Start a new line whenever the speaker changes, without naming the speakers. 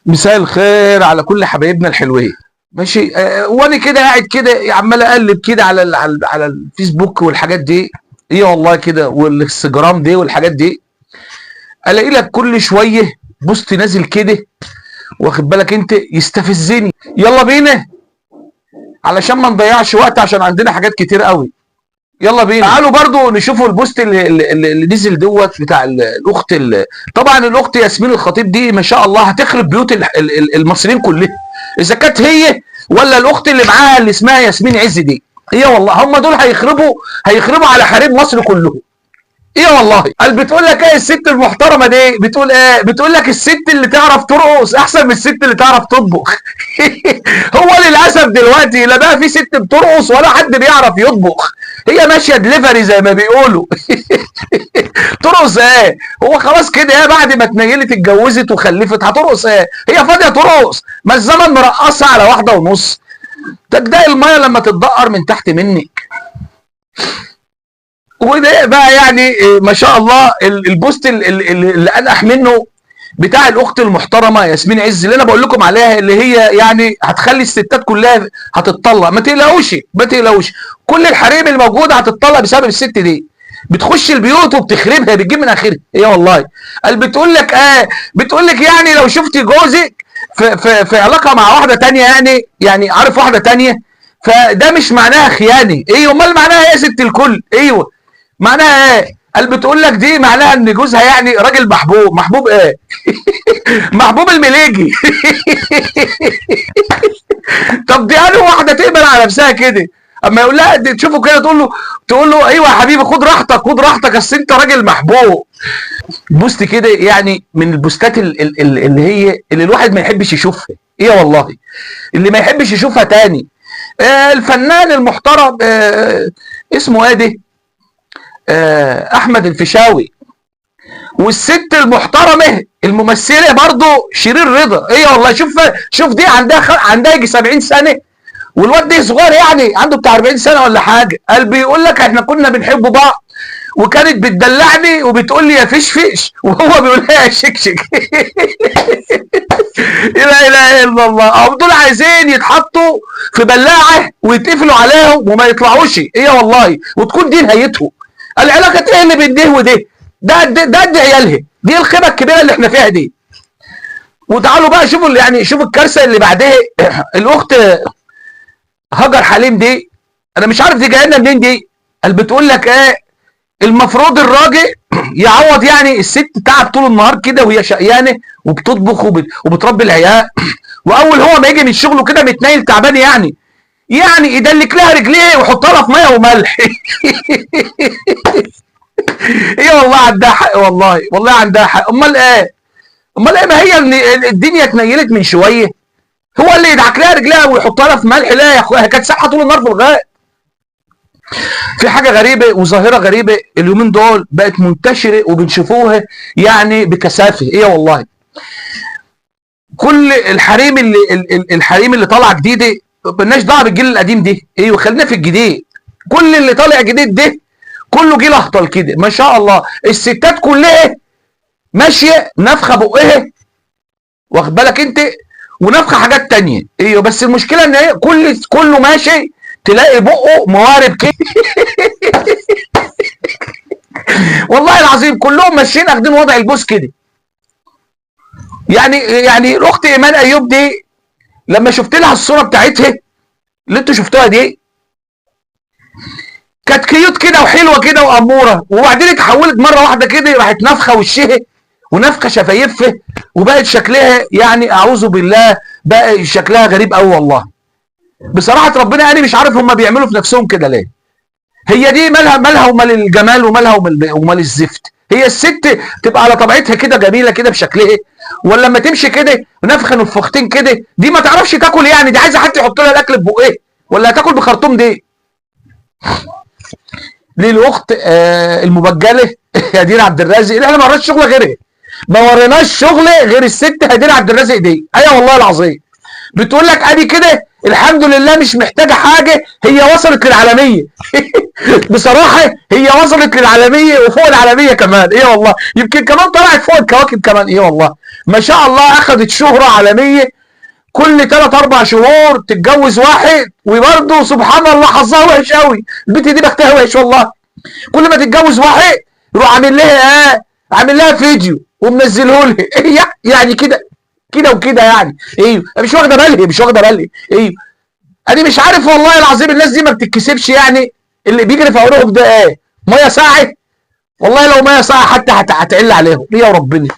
مساء الخير على كل حبايبنا الحلوين. ماشي، وانا كده قاعد كده عمال اقلب كده على الفيسبوك والحاجات دي. ايه والله كده، والانستجرام دي والحاجات دي. الاقي لك كل شويه بوست نازل كده، واخد بالك انت، يستفزني. يلا بينا علشان ما نضيعش وقت، عشان عندنا حاجات كتير قوي. يلا بينا، تعالوا برضو نشوفوا البوست اللي نزل دوت بتاع الاخت طبعا الاخت ياسمين الخطيب دي ما شاء الله هتخرب بيوت المصريين كلها، اذا كانت هي ولا الاخت اللي معاها اللي اسمها ياسمين عز دي. هي والله هم دول هيخربوا على حريم مصر كلهم. ايه والله، قال بتقول لك ايه الست المحترمه دي، بتقول ايه، بتقول لك الست اللي تعرف ترقص احسن من الست اللي تعرف تطبخ. هو للاسف دلوقتي لا بقى في ست بترقص ولا حد بيعرف يطبخ، هي ماشيه دليفري زي ما بيقولوا. ترقص ايه، هو خلاص كده، ايه بعد ما اتنيلت اتجوزت وخلفت هترقص ايه، هي فاضيه ترقص، ما الزمن مرقصها على 1.5. تجدق الميه لما تتدقر من تحت منك. وده بقى يعني ما شاء الله البوست اللي انقح منه بتاع الاخت المحترمه ياسمين عز اللي انا بقول لكم عليها، اللي هي يعني هتخلي الستات كلها هتتطلق. ما تقلقوش ما تقلقوش، كل الحريم الموجوده هتتطلق بسبب الست دي. بتخش البيوت وبتخربها، بتجيب من اخرها. ايه والله، قال بتقول لك بتقول لك يعني لو شفت جوزك في علاقه مع واحده تانية، يعني عارف واحده تانية، فده مش معناها خيانه. ايه امال معناها ايه يا ست الكل؟ ايوه معناها ايه؟ قال بتقول لك دي معناها ان جوزها يعني راجل محبوب. محبوب ايه؟ محبوب المليجي. طب دي انا واحده تقبل على نفسها كده؟ اما يقول لها تشوفه كده تقول له ايوه يا حبيبي خد راحتك خد راحتك، اصل انت راجل محبوب. بوست كده يعني من البوستات اللي الواحد ما يحبش يشوفها. ايه والله، اللي ما يحبش يشوفها تاني. الفنان المحترم اسمه ايه ده، احمد الفيشاوي، والست المحترمه الممثله برضه شيرين رضا. ايه والله، شوف دي عندها يجي 70 سنه، والواد ده صغير يعني عنده بتاع 40 سنه ولا حاجه. قال بيقول لك احنا كنا بنحب بعض، وكانت بتدلعني وبتقول لي يا فيش وهو بيقول لها يا شكشك. لا اله الا الله، هم دول عايزين يتحطوا في بلاعه ويتقفلوا عليهم وما يطلعوش. ايه والله، وتكون دي نهايتهم. العلاقه ايه اللي بين ده وده؟ ده عيالها دي الخيبه الكبيره اللي احنا فيها دي. وتعالوا بقى شوفوا يعني شوفوا الكارثه اللي بعدها. الاخت هاجر حليم دي، انا مش عارف دي جايه لنا منين دي. قال بتقول لك ايه، المفروض الراجل يعوض يعني الست تعب طول النهار كده وهي شقيانه وبتطبخ وبتربي العيال، واول هو ما يجي من شغله كده متنيل تعبان يعني يدلك لها رجليه ويحط لها في ميه وملح. ايه والله عندها حق، والله عندها حق. امال ايه، ما هي الدنيا اتنيلت من شويه، هو اللي يدعك لها رجلها ويحط لها في ملح؟ لا يا اخويا، كانت ساحه طول النهار في الغاء. في حاجه غريبه وظاهره غريبه اليومين دول بقت منتشره وبنشوفوها يعني بكثافه. ايه والله، كل الحريم اللي طالعه جديده، مالناش دعوه بالجيل القديم ده. ايوه خلينا في الجديد. كل اللي طالع جديد ده كله جيل اهطل كده ما شاء الله. الستات كلها ماشيه نافخه بقها، واخد بالك انت، ونافخه حاجات تانية. ايوه بس المشكله ان هي كله ماشي تلاقي بقه موارب كده. والله العظيم كلهم ماشيين اخدين وضع البوس كده. يعني الاخت ايمان ايوب دي لما شفت لها الصوره بتاعتها اللي انتوا شفتوها دي، كانت كيوت كده وحلوه كده واموره، وبعدين اتحولت مره واحده كده راحت نافخه وشها ونافخه شفايفها، وبقت شكلها يعني اعوذ بالله، بقى شكلها غريب قوي والله. بصراحه ربنا انا مش عارف هم بيعملوا في نفسهم كده ليه. هي دي مالها ومال الجمال ومالها ومال الزفت؟ هي الست تبقى على طبيعتها كده جميله كده بشكلها، ولا لما تمشي كده نفخه نفختين كده دي ما تعرفش تاكل؟ يعني دي عايزه حد يحط لها الاكل في بقها، ولا هتاكل بخرطوم دي؟ للاخت المبجله هدير عبد الرازق اللي احنا ما وريناش شغل غيرها، ما وريناش شغل غير الست هدير عبد الرازق دي. ايوه والله العظيم، بتقول لك ادي كده الحمد لله مش محتاجه حاجه، هي وصلت للعالميه. بصراحه هي وصلت للعالميه وفوق العالميه كمان، ايه والله، يمكن كمان طلعت فوق الكواكب كمان، ايه والله، ما شاء الله اخذت شهره عالميه. كل 3 4 شهور تتجوز واحد، وبرضه سبحان الله حظها وحش قوي، البنت دي بختها وحش والله. كل ما تتجوز واحد يروح عامل لها عامل لها فيديو ومنزله لها. يعني كده كده وكده يعني، ايوه مش واخده بالي، مش واخده بالي، ايوه. انا مش عارف والله العظيم الناس دي ما بتتكسبش يعني، اللي بيجري في عروقهم ده ايه؟ ميه ساعه؟ والله لو ميه ساعه حتى هتعل عليهم، ليه يا ربنا.